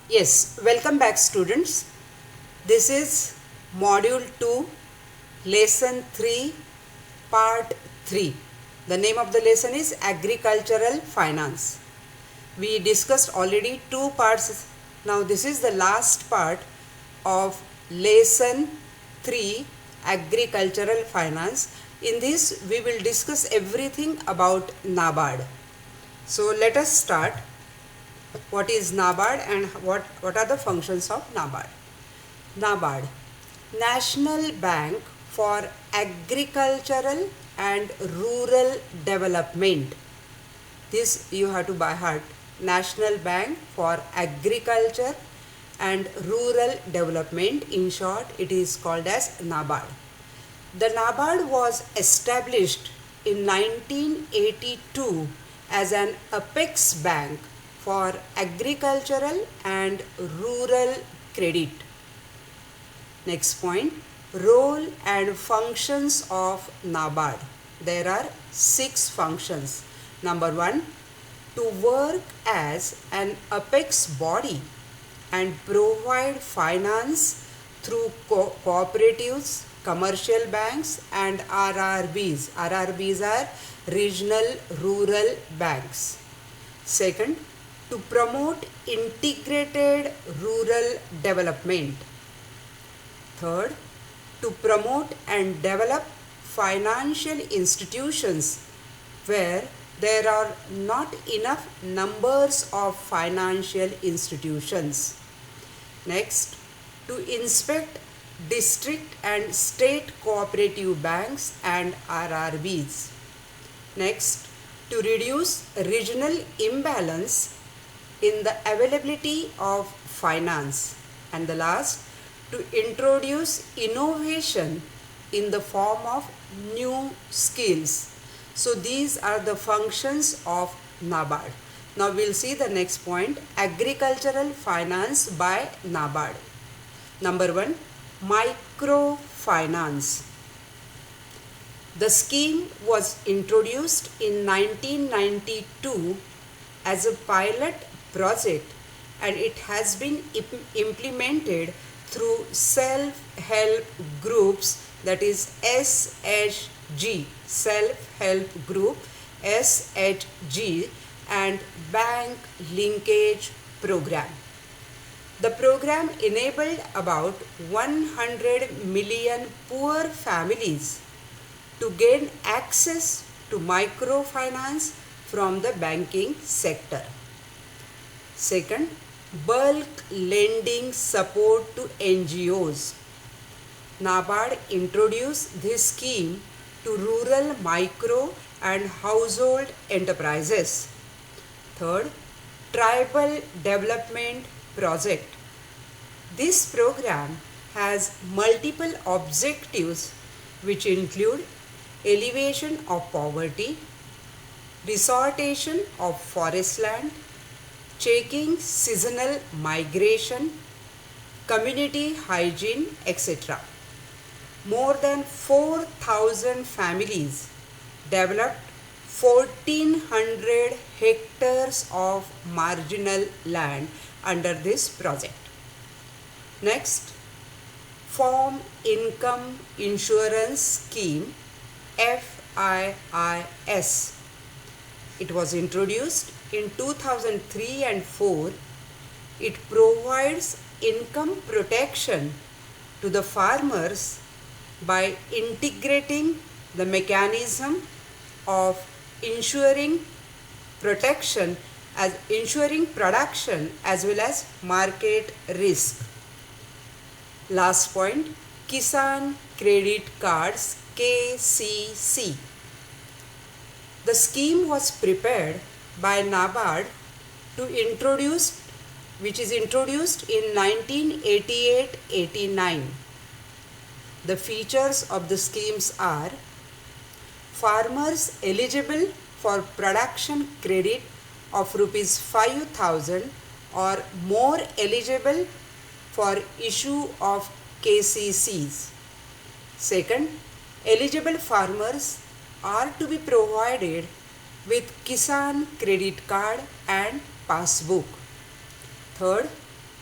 Yes, welcome back students. This is Module 2, Lesson 3, Part 3. The name of the lesson is Agricultural Finance. We discussed already two parts. Now this is the last part of Lesson 3, Agricultural Finance. In this we will discuss everything about NABARD. So let us start. What is NABARD and what are the functions of NABARD? NABARD, National Bank for Agricultural and Rural Development. This you have to by heart. National Bank for Agriculture and Rural Development. In short, it is called as NABARD. The NABARD was established in 1982 as an apex bank for agricultural and rural credit. Next point, role and functions of NABARD. There are 6 functions. Number 1, to work as an apex body and provide finance through cooperatives, commercial banks and RRBs. RRBs are regional rural banks. Second, to promote integrated rural development. Third, to promote and develop financial institutions where there are not enough numbers of financial institutions. Next, to inspect district and state cooperative banks and RRBs. Next, to reduce regional imbalance in the availability of finance. And the last, to introduce innovation in the form of new skills. So these are the functions of NABARD. Now we'll see the next point, agricultural finance by NABARD. Number 1, microfinance. The scheme was introduced in 1992 as a pilot project and it has been implemented through self-help groups, that is SHG, self-help group SHG, and bank linkage program. The program enabled about 100 million poor families to gain access to microfinance from the banking sector. Second, bulk lending support to NGOs. NABARD introduced this scheme to rural micro and household enterprises. Third, tribal development project. This program has multiple objectives which include alleviation of poverty, restoration of forest land, checking seasonal migration, community hygiene, etc. More than 4,000 families developed 1,400 hectares of marginal land under this project. Next, Farm Income Insurance Scheme, FIIS. It was introduced in 2003 and 4. It provides income protection to the farmers by integrating the mechanism of ensuring production as well as market risk. Last point, Kisan Credit Cards, KCC. The scheme was prepared by NABARD which is introduced in 1988-89. The features of the schemes are: farmers eligible for production credit of rupees 5,000 or more eligible for issue of KCCs. Second, eligible farmers are to be provided with Kisan credit card and passbook. Third,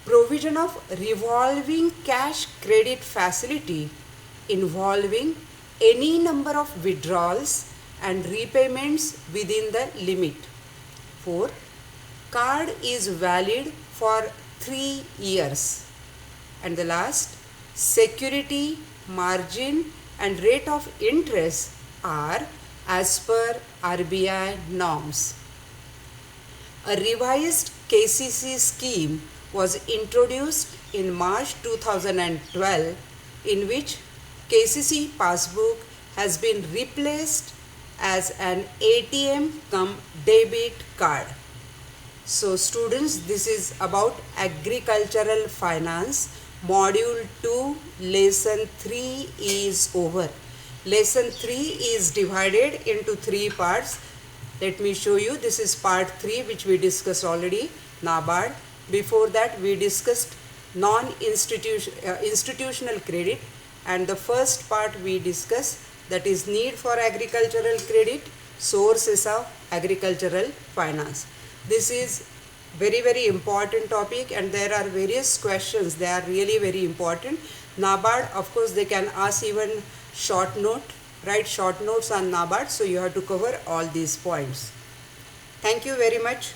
provision of revolving cash credit facility involving any number of withdrawals and repayments within the limit. 4. Card is valid for 3 years. And the last, security, margin and rate of interest are as per RBI norms. A revised KCC scheme was introduced in March 2012, in which KCC passbook has been replaced as an ATM cum debit card. So students, this is about agricultural finance. Module 2 lesson 3 is over. Lesson 3 is divided into 3 parts. Let me show you. This is part 3 which we discussed already, NABARD. Before that we discussed institutional credit, and the first part we discussed, that is need for agricultural credit, sources of agricultural finance. This is very important topic, and there are various questions. They are really very important. NABARD, of course, they can ask even short note, write short notes on NABARD, so you have to cover all these points. Thank you very much.